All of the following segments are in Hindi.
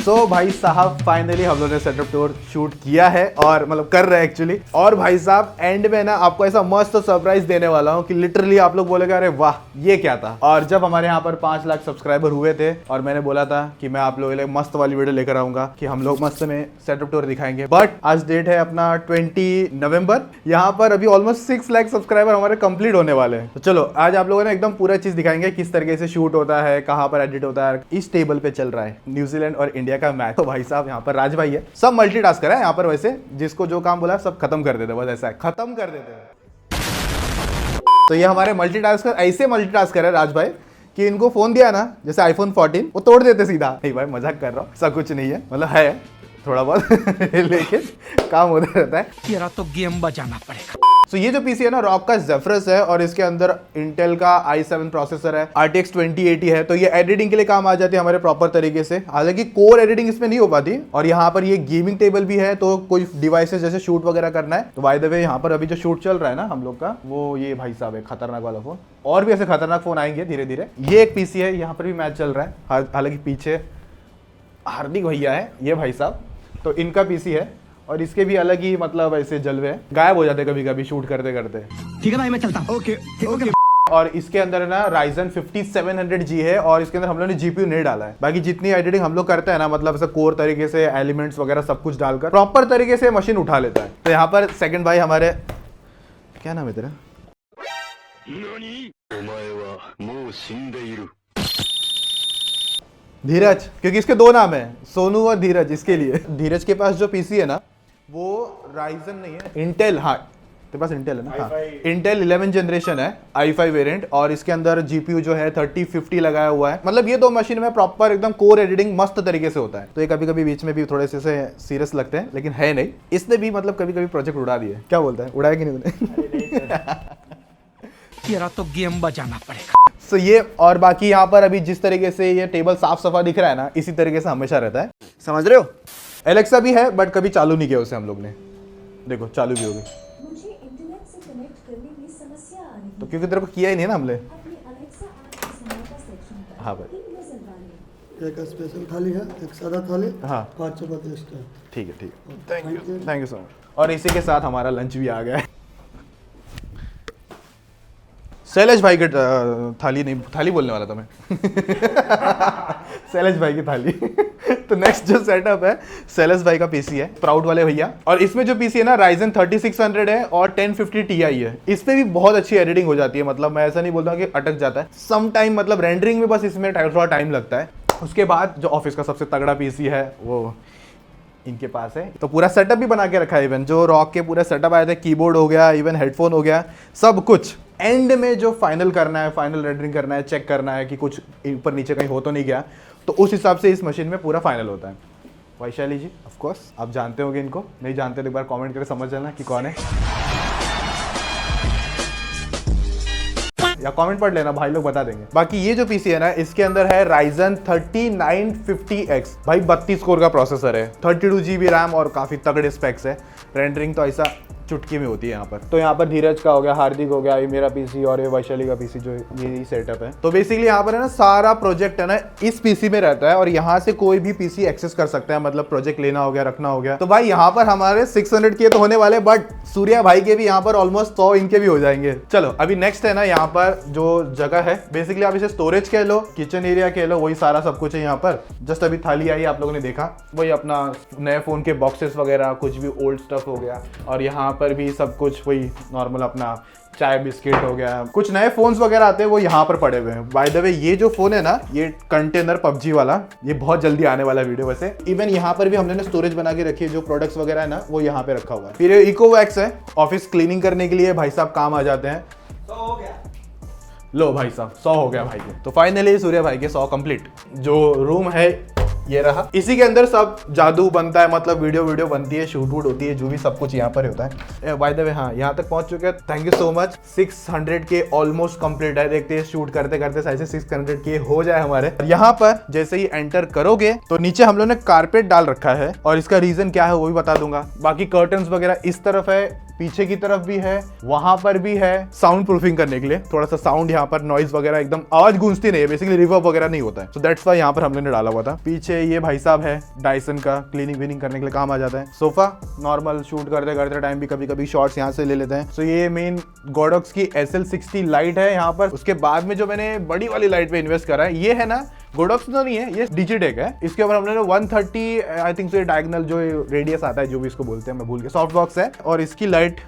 सो भाई साहब फाइनली हम लोगों ने सेटअप टूर शूट किया है और मतलब कर रहे हैं एक्चुअली। और भाई साहब एंड में ना आपको ऐसा मस्त सरप्राइज देने वाला हूँ कि लिटरली आप लोग बोलेगा अरे वाह ये क्या था। और जब हमारे यहाँ पर 5 लाख सब्सक्राइबर हुए थे और मैंने बोला था कि मैं आप लोगों के लिए मस्त वाली वीडियो लेकर आऊंगा कि हम लोग मस्त में सेटअप टूर दिखाएंगे, बट आज डेट है अपना 20 नवंबर। यहाँ पर अभी ऑलमोस्ट 6 लाख सब्सक्राइबर हमारे कंप्लीट होने वाले हैं। तो चलो आज आप लोगों ने एकदम पूरा चीज दिखाएंगे किस तरीके से शूट होता है, कहाँ पर एडिट होता है। इस टेबल पे चल रहा है न्यूजीलैंड और इंडिया का मैच। तो भाई साहब यहाँ पर राज भाई है, सब मल्टीटास्कर है यहाँ पर। वैसे जिसको जो काम बोला सब खत्म कर देते, बस ऐसा है, खत्म कर देते हैं। तो ये हमारे मल्टीटास्कर, ऐसे मल्टीटास्कर है राज भाई कि इनको फोन दिया ना जैसे आईफोन 14 वो तोड़ देते सीधा। नहीं भाई मजाक कर रहा हूँ, ऐसा कुछ नहीं है, मतलब है थोड़ा बहुत लेकिन काम होता रहता है। तेरा तो गेम बजाना पड़ेगा। तो ये जो पीसी है ना रॉक का Zephyrus है और इसके अंदर इंटेल का i7 प्रोसेसर है, RTX 2080 है। तो ये एडिटिंग के लिए काम आ जाती है हमारे प्रॉपर तरीके से। हालांकि कोर एडिटिंग इसमें नहीं हो पाती। और यहाँ पर ये गेमिंग टेबल भी है, तो कोई डिवाइसेस जैसे शूट वगैरह करना है तो बाय द वे यहाँ पर अभी जो शूट चल रहा है ना हम लोग का, वो ये भाई साहब है खतरनाक वाला फोन। और भी ऐसे खतरनाक फोन आएंगे धीरे धीरे। ये एक पीसी है, यहाँ पर भी मैच चल रहा है। हालांकि पीछे हार्दिक भैया है ये भाई साहब, तो इनका पीसी है और इसके भी अलग ही मतलब ऐसे जलवे हैं, गायब हो जाते कभी कभी शूट करते करते। ठीक है भाई मैं चलता हूँ। ओके। और इसके अंदर है ना Ryzen 5700G है और इसके अंदर हम लोगों ने GPU नहीं डाला है। बाकी जितनी एडिटिंग हम लोग करते हैं ना, मतलब ऐसे कोर तरीके से एलिमेंट्स वगैरह सब कुछ डालकर प्रॉपर तरीके से मशीन उठा लेता है। तो यहाँ पर सेकंड भाई हमारे, क्या नाम है तेरा? धीरज, क्योंकि इसके 2 नाम है, सोनू और धीरज। इसके लिए धीरज के पास जो पीसी है ना वो Ryzen नहीं है, इंटेल। हाँ तेरे पास इंटेल है ना? हाँ इंटेल 11 जनरेशन है, i5 वेरिएंट। और इसके अंदर GPU जो है 3050 लगाया हुआ है। मतलब ये 2 मशीन में प्रॉपर एकदम कोर एडिटिंग मस्त तरीके से होता है। तो ये कभी कभी बीच में भी थोड़े से सीरियस लगते हैं, लेकिन है नहीं। इसने भी मतलब कभी कभी प्रोजेक्ट उड़ा दिए। क्या बोलता है, उड़ाया कि नहीं? तेरा तो गेम बजाना पड़ेगा। तो ये और बाकी यहाँ पर अभी जिस तरीके से ये टेबल साफ सफा दिख रहा है ना, इसी तरीके से हमेशा रहता है, समझ रहे हो? एलेक्सा भी है बट कभी चालू नहीं किया उसे हम लोग ने। देखो चालू भी हो गई। मुझे इंटरनेट से कनेक्ट करने में समस्या आ रही है। तो क्योंकि तेरे को किया ही नहीं ना हमने। अपने अलेक्सा ऐप के सहायता सेक्शन पर हाँ भाई। एक नजर डालें। एक स्पेशल थाली है, एक सादा थाली, हाँ 5 चपाती एक्स्ट्रा। ठीक है थैंक यू सो मच। और इसी के साथ हमारा लंच भी आ गया है। शैलेश भाई की थाली, नहीं थाली बोलने वाला था मैं शैलेश भाई की थाली तो नेक्स्ट जो सेटअप है शैलेश भाई का पीसी है, प्राउड वाले भैया। और इसमें जो पीसी है ना Ryzen 3600 है और 1050 Ti है। इस पे भी बहुत अच्छी एडिटिंग हो जाती है। मतलब मैं ऐसा नहीं बोलता कि अटक जाता है सम टाइम, मतलब रेंडरिंग में बस इसमें थोड़ा टाइम लगता है। उसके बाद जो ऑफिस का सबसे तगड़ा पीसी है वो इनके पास है। तो पूरा सेटअप भी बना के रखा है। इवन जो रॉक के पूरे सेटअप आए थे, कीबोर्ड हो गया, इवन हेडफोन हो गया, सब कुछ। एंड में जो फाइनल करना है, फाइनल रेंडरिंग करना है, चेक करना है कि कुछ ऊपर नीचे कहीं हो तो नहीं गया, तो उस हिसाब से इस मशीन में पूरा फाइनल होता है। वैशाली जी ऑफ कोर्स आप जानते होंगे इनको, नहीं जानते तो एक बार कमेंट करके समझ लेना कि कौन है, या कमेंट पढ़ लेना, भाई लोग बता देंगे। बाकी ये जो पीसी है ना इसके अंदर है Ryzen 3950X। भाई 32 कोर का प्रोसेसर है, 32 GB रैम और काफी तगड़े स्पेक्स है। रेंडरिंग तो ऐसा चुटकी में होती है यहाँ पर। तो यहाँ पर धीरज का हो गया, हार्दिक हो गया, ये मेरा पीसी और ये वैशाली का पीसी, जो ये सेटअप है। तो बेसिकली यहाँ पर है ना सारा प्रोजेक्ट है ना इस पीसी में रहता है और यहाँ से कोई भी पीसी एक्सेस कर सकता है। मतलब प्रोजेक्ट लेना हो गया, रखना हो गया। तो भाई यहाँ पर हमारे 600 के तो होने वाले, बट सूर्या भाई के भी यहाँ पर ऑलमोस्ट 100 इनके भी हो जाएंगे। चलो अभी नेक्स्ट है ना यहाँ पर जो जगह है, बेसिकली आप इसे स्टोरेज कह लो, किचन एरिया कह लो, वही सारा सब कुछ है यहाँ पर। जस्ट अभी थाली आई आप लोगों ने देखा, वही अपना नए फोन के बॉक्सेस वगैरह, कुछ भी ओल्ड स्टफ हो गया। और यहाँ पर भी सब कुछ वही नॉर्मल अपना चाय बिस्किट हो गया। कुछ नए फोन्स वगैरह आते हैं वो यहाँ पर पड़े हुए हैं। बाय द वे ये जो फोन है ना, ये कंटेनर PUBG वाला, ये बहुत जल्दी आने वाला वीडियो वैसे। इवन यहाँ पर भी हमने स्टोरेज बना के रखी है, जो प्रोडक्ट्स वगैरह है ना वो यहाँ पे रखा हुआ है। फिर इकोवैक्स है, ऑफिस क्लीनिंग करने के लिए भाई साहब काम आ जाते हैं। लो भाई साहब 100 हो गया भाई के। तो फाइनली सूर्या भाई के 100 कंप्लीट। जो रूम है ये रहा, इसी के अंदर सब जादू बनता है, मतलब वीडियो बनती है, शूट वूट होती है, जो भी सब कुछ यहाँ पर होता है। बाय द वे हाँ यहाँ तक पहुंच चुके हैं, थैंक यू सो मच। 600 के ऑलमोस्ट कंप्लीट है। देखते हैं शूट करते करते शायद से 600 के हो जाए हमारे। यहाँ पर जैसे ही एंटर करोगे तो नीचे हम लोग ने कारपेट डाल रखा है और इसका रीजन क्या है वो भी बता दूंगा। बाकी कर्टन्स वगैरह इस तरफ है, पीछे की तरफ भी है, वहां पर भी है, साउंड प्रूफिंग करने के लिए थोड़ा सा साउंड, यहाँ पर नॉइज वगैरह एकदम आवाज गूंजती नहीं है, बेसिकली रिवर्ब वगैरह नहीं होता है, सो दैट्स व्हाई यहाँ पर हमने डाला हुआ था। पीछे ये भाई साहब है डायसन का, क्लीनिंग विनिंग करने के लिए काम आ जाता है। सोफा नॉर्मल शूट करते करते टाइम भी कभी कभी शॉट्स यहाँ से ले लेते हैं। सो ये मेन गोडॉक्स की SL60 लाइट है यहाँ पर। उसके बाद में जो मैंने बड़ी वाली लाइट पे इन्वेस्ट करा है, ये है ना गोडॉक्स तो नहीं है, ये डिजिटेक है। इसके ऊपर हमने 130 आई थिंक से डायगोनल जो रेडियस आता है, जो भी इसको बोलते हैं मैं भूल गया, सॉफ्ट बॉक्स है। और इसकी लाइट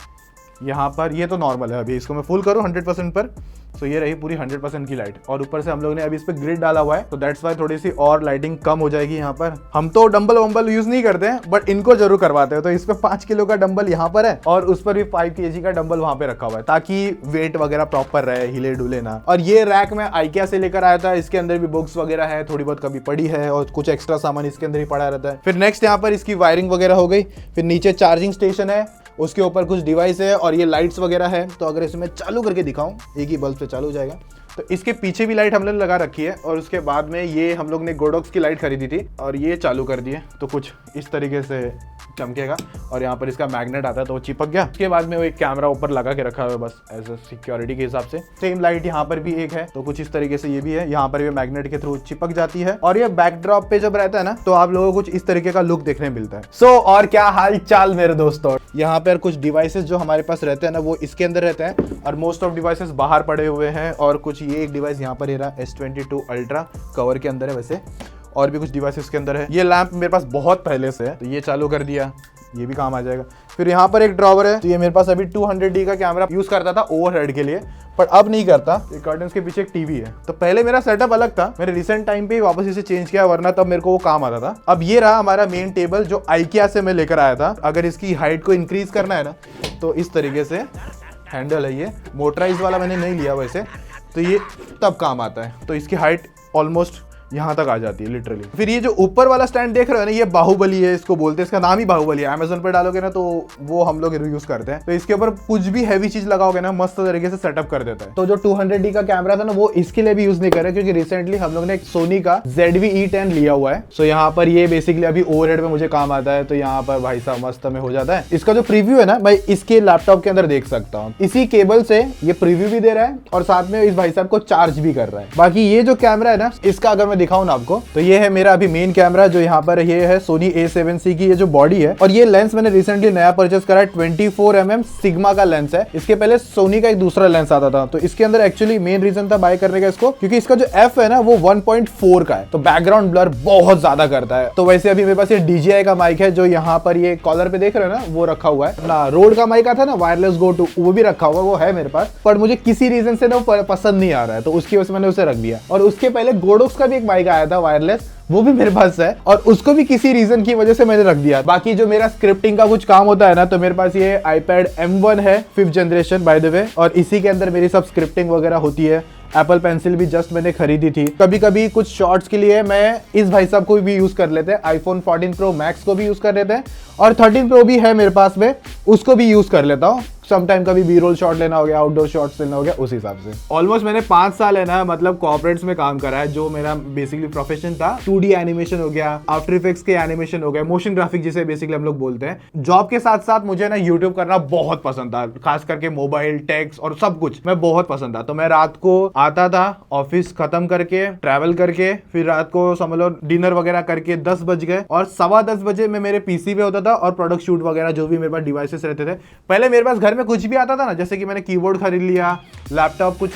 यहाँ पर, ये तो नॉर्मल है, अभी इसको मैं फुल करूँ 100% पर, सो ये रही पूरी 100% की लाइट। और ऊपर से हम लोग ने अभी इस पे ग्रिड डाला हुआ है, तो दैट्स वाई थोड़ी सी और लाइटिंग कम हो जाएगी यहाँ पर। हम तो डंबल वंबल यूज नहीं करते हैं, बट इनको जरूर करवाते हैं। तो इस पे 5 किलो का डंबल यहाँ पर है और उस पर भी 5 kg का डंबल वहाँ पे रखा हुआ है, ताकि वेट वगैरह प्रॉपर रहे, हिले डुले ना। और ये रैक मैं IKEA से लेकर आया था, इसके अंदर भी बुक्स वगैरह है, थोड़ी बहुत कभी पड़ी है और कुछ एक्स्ट्रा सामान इसके अंदर ही पड़ा रहता है। फिर नेक्स्ट यहाँ पर इसकी वायरिंग वगैरह हो गई। फिर नीचे चार्जिंग स्टेशन है, उसके ऊपर कुछ डिवाइस है और ये लाइट्स वगैरह है। तो अगर इसमें चालू करके दिखाऊं, एक ही बल्ब से चालू हो जाएगा। तो इसके पीछे भी लाइट हमने लगा रखी है और उसके बाद में ये हम लोग ने गोडॉक्स की लाइट खरीदी थी और ये चालू कर दिए, तो कुछ इस तरीके से चमकेगा। और यहाँ पर इसका मैग्नेट आता है तो वो चिपक गया। उसके बाद में वो एक कैमरा ऊपर लगा के रखा हुआ है, बस एज ए सिक्योरिटी के हिसाब से। सेम लाइट यहाँ पर भी एक है, तो कुछ इस तरीके से ये भी है, यहाँ पर भी मैग्नेट के थ्रू चिपक जाती है। और ये बैकड्रॉप पे जब रहता है ना, तो आप लोगों को कुछ इस तरीके का लुक देखने मिलता है। सो और क्या हाल चाल मेरे दोस्तों। यहाँ पर कुछ डिवाइसेस जो हमारे पास रहते हैं ना, वो इसके अंदर रहते हैं और मोस्ट ऑफ डिवाइसेस बाहर पड़े हुए हैं। और कुछ ये एक डिवाइस यहाँ पर रहा S22 अल्ट्रा कवर के अंदर है वैसे, और भी कुछ डिवाइसेस के अंदर है। ये लैंप मेरे पास बहुत पहले से है, तो ये चालू कर दिया, ये भी काम आ जाएगा। फिर यहाँ पर एक ड्रॉवर है, तो ये मेरे पास अभी 200D का कैमरा यूज करता था ओवरहेड के लिए, पर अब नहीं करता। ये कर्टन्स के पीछे एक टीवी है। तो पहले मेरा सेटअप अलग था, मैंने रिसेंट टाइम पे वापस इसे चेंज किया, वरना तब मेरे को वो काम आता था। अब ये रहा हमारा मेन टेबल जो IKEA से मैं लेकर आया था। अगर इसकी हाइट को इंक्रीज करना है ना, तो इस तरीके से हैंडल है, ये मोटराइज वाला मैंने नहीं लिया वैसे, तो ये तब काम आता है। तो इसकी हाइट ऑलमोस्ट यहाँ तक आ जाती है लिटरली। फिर ये जो ऊपर वाला स्टैंड देख रहे हो ना, ये बाहुबली है, इसको बोलते हैं, इसका नाम ही बाहुबली है। Amazon पे डालोगे ना तो वो हम लोग यूज करते हैं। तो इसके ऊपर कुछ भी हैवी चीज लगाओगे ना, मस्त तरीके से सेटअप कर देता है। तो जो 200D का कैमरा था ना, वो इसके लिए भी यूज नहीं कर रहे, क्योंकि रिसेंटली हम लोग ने एक सोनी का ZV-E10 लिया हुआ है। सो यहाँ पर ये बेसिकली अभी ओवरहेड में मुझे काम आता है, तो यहाँ पर भाई साहब मस्त में हो जाता है। इसका जो प्रीव्यू है ना, मैं इसके लैपटॉप के अंदर देख सकता हूँ। इसी केबल से ये प्रीव्यू भी दे रहा है और साथ में इस भाई साहब को चार्ज भी कर रहा है। बाकी ये जो कैमरा है ना, इसका अगर मैं दिखाऊं ना आपको, तो ये है मेरा अभी मेन कैमरा, जो यहाँ पर ये है सोनी A7C की ये जो बॉडी है। और ये लेंस मैंने रिसेंटली नया परचेस करा है, 24mm सिग्मा का लेंस है। इसके पहले सोनी का एक दूसरा लेंस आता था, तो इसके अंदर एक्चुअली मेन रीजन था बाय करने का इसको, क्योंकि इसका जो f है ना, वो 1.4 का है, तो बैकग्राउंड ब्लर बहुत ज्यादा करता है। तो वैसे अभी मेरे पास ये DJI का माइक है, जो यहाँ पर ये कॉलर पे देख रहे हो ना, वो रखा हुआ है। ना रोड का माइक आता है ना, वायरलेस गो टू, वो भी रखा हुआ, वो है मेरे पास, पर मुझे किसी रीजन से ना पसंद नहीं आ रहा है, तो उसकी वजह से मैंने उसे रख दिया। और उसके पहले गोडॉक्स का भी एक माइक आया था वायरलेस, वो भी मेरे पास है, और उसको भी किसी रीजन की वजह से मैंने रख दिया। बाकी जो मेरा स्क्रिप्टिंग का कुछ काम होता है ना, तो मेरे पास ये iPad M1 है, 5th generation by the way, और इसी के अंदर मेरी सब स्क्रिप्टिंग वगैरह होती है। एप्पल पेंसिल भी जस्ट मैंने खरीदी थी। कभी कभी कुछ शॉर्ट्स के लिए मैं इस भाई साहब को भी यूज कर लेते हैं, iPhone 14 Pro Max को भी यूज कर लेते हैं, और 13 Pro भी है मेरे पास में, उसको भी यूज कर लेता हूँ। समटाइम कभी बी रोल शॉट लेना हो गया, आउटडोर शॉट्स लेना हो गया, उस हिसाब से। ऑलमोस्ट मैंने 5 साल है ना, मतलब कॉर्पोरेट्स में काम करा है, जो मेरा बेसिकली प्रोफेशन था। 2D एनिमेशन हो गया, आफ्टर इफेक्ट्स के एनिमेशन हो गए, मोशन ग्राफिक जिसे बेसिकली हम लोग बोलते हैं। जॉब के साथ साथ मुझे ना यूट्यूब करना बहुत पसंद था, खास करके मोबाइल टेक्स्ट और सब कुछ मैं बहुत पसंद था। तो मैं रात को आता था, ऑफिस खत्म करके, ट्रैवल करके, फिर रात को समझ लो डिनर वगैरह करके 10 बज गए, और 10:15 बजे मैं मेरे पीसी पे होता था और प्रोडक्ट शूट वगैरह जो भी मेरे पास डिवाइसेस रहते थे। पहले मेरे पास घर में कुछ भी आता था ना, जैसे कि मैंने कीबोर्ड खरीद लिया, लैपटॉप कुछ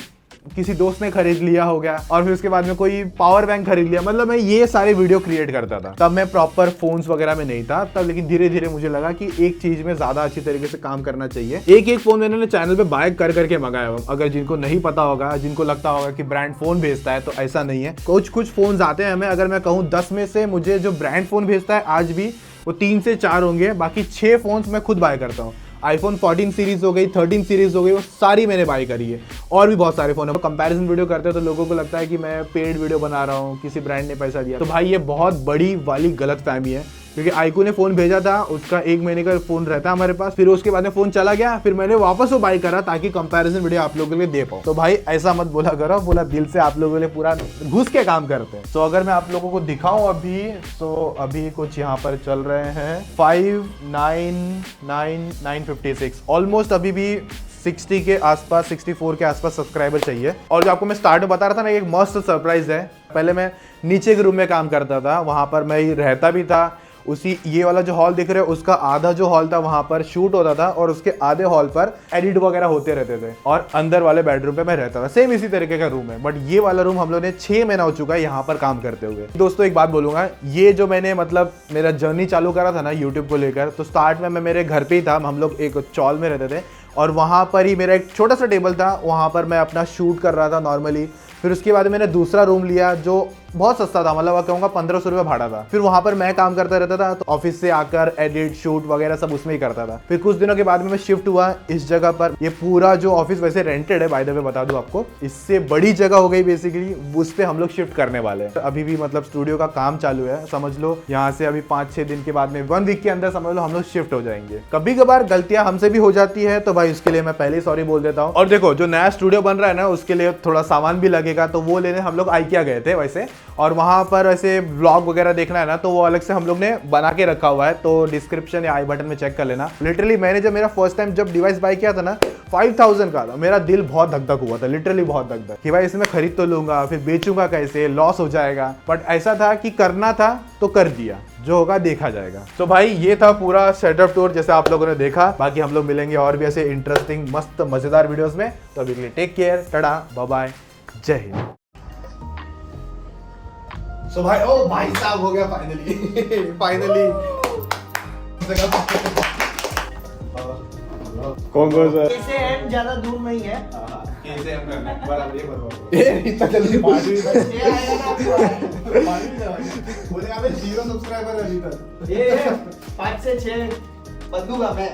किसी दोस्त ने खरीद लिया हो गया, और फिर उसके बाद में कोई पावर बैंक खरीद लिया, मतलब मैं ये सारे वीडियो क्रिएट करता था। तब मैं प्रॉपर फोन्स वगैरह में नहीं था तब, लेकिन धीरे धीरे मुझे लगा कि एक चीज में ज्यादा अच्छी तरीके से काम करना चाहिए। एक फोन मैंने चैनल पे बाय कर करके मंगाया। अगर जिनको नहीं पता होगा, जिनको लगता होगा कि ब्रांड फोन भेजता है, तो ऐसा नहीं है। कुछ फोन आते हैं हमें, अगर मैं कहूँ 10 में से मुझे जो ब्रांड फोन भेजता है आज भी वो 3 से 4 होंगे, बाकी 6 फोन मैं खुद बाय करता हूँ। iPhone 14 सीरीज हो गई, 13 सीरीज हो गई, वो सारी मैंने बाय करी है, और भी बहुत सारे फोन है। कंपैरिजन वीडियो करते हैं तो लोगों को लगता है कि मैं पेड वीडियो बना रहा हूँ, किसी ब्रांड ने पैसा दिया। तो भाई ये बहुत बड़ी वाली गलत फहमी है। क्योंकि आइको ने फोन भेजा था, उसका 1 महीने का फोन रहता है हमारे पास, फिर उसके बाद में फोन चला गया, फिर मैंने वापस वो बाय करा ताकि कंपैरिजन वीडियो आप लोगों के लिए दे पाऊँ। तो भाई ऐसा मत बोला करो, बोला दिल से आप लोगों के लिए पूरा घुस के काम करते हैं। तो अगर मैं आप लोगों को दिखाऊं अभी, तो अभी कुछ यहाँ पर चल रहे हैं 599,956, ऑलमोस्ट अभी भी 60 के आसपास, 64 के आसपास सब्सक्राइबर चाहिए। और जो आपको मैं स्टार्ट में बता रहा था ना, एक मस्त सरप्राइज है। पहले मैं नीचे के रूम में काम करता था, वहाँ पर मैं रहता भी था। उसी ये वाला जो हॉल दिख रहा है, उसका आधा जो हॉल था वहाँ पर शूट होता था और उसके आधे हॉल पर एडिट वगैरह होते रहते थे, और अंदर वाले बेडरूम पे मैं रहता था। सेम इसी तरीके का रूम है, बट ये वाला रूम हम लोग ने 6 महीना हो चुका है यहाँ पर काम करते हुए। दोस्तों एक बात बोलूंगा, ये जो मैंने मतलब मेरा जर्नी चालू करा था ना यूट्यूब को लेकर, तो स्टार्ट में मैं मेरे घर पे ही था, हम लोग एक चौल में रहते थे और वहाँ पर ही मेरा एक छोटा सा टेबल था, वहाँ पर मैं अपना शूट कर रहा था नॉर्मली। फिर उसके बाद मैंने दूसरा रूम लिया जो बहुत सस्ता था, मतलब कहूँगा 1500 रुपये भाड़ा था। फिर वहाँ पर मैं काम करता रहता था, तो ऑफिस से आकर एडिट शूट वगैरह सब उसमें ही करता था। फिर कुछ दिनों के बाद में मैं शिफ्ट हुआ इस जगह पर। ये पूरा जो ऑफिस वैसे रेंटेड है, बाय द वे बता दूं आपको, इससे बड़ी जगह हो गई बेसिकली, उस पर हम लोग शिफ्ट करने वाले हैं। अभी भी मतलब स्टूडियो का काम चालू है, समझ लो यहाँ से अभी 5-6 दिन के बाद में 1 वीक के अंदर समझ लो हम लोग शिफ्ट हो जाएंगे। कभी कभार गलतियां हमसे भी हो जाती है, तो भाई उसके लिए मैं पहले ही सॉरी बोल देता हूँ। और देखो जो नया स्टूडियो बन रहा है ना, उसके लिए थोड़ा सामान भी लगेगा, तो वो लेने हम लोग IKEA गए थे वैसे, और वहाँ पर वैसे व्लॉग वगैरह देखना है ना, तो वो अलग से हम लोग ने बना के रखा हुआ है, तो डिस्क्रिप्शन या आई बटन में चेक कर लेना। लिटरली मैंने जब मेरा फर्स्ट टाइम जब डिवाइस बाय किया था ना, 5000 का था, मेरा दिल बहुत धक धक हुआ था, लिटरली बहुत धक धक कि भाई इसे मैं खरीद तो लूंगा, फिर बेचूंगा कैसे, लॉस हो जाएगा। बट ऐसा था कि करना था तो कर दिया, जो होगा देखा जाएगा। तो भाई ये था पूरा सेटअप टूर जैसे आप लोगों ने देखा। बाकी हम लोग मिलेंगे और भी ऐसे इंटरेस्टिंग मस्त मजेदार वीडियोस में। तो अभी के लिए take care, tata, bye bye, Jai Hind. So भाई, ओ भाई साहब हो गया फाइनली फाइनली। कौन सर? कैसे एम ज्यादा दूर नहीं है। कैसे एम करना है बराबर, ये बताओ। ए इतना जल्दी पार्टी ये आएगा ना आपको। बोले अबे 0 सब्सक्राइबर है अभी तक। ये 5 से 6 बदलूंगा मैं।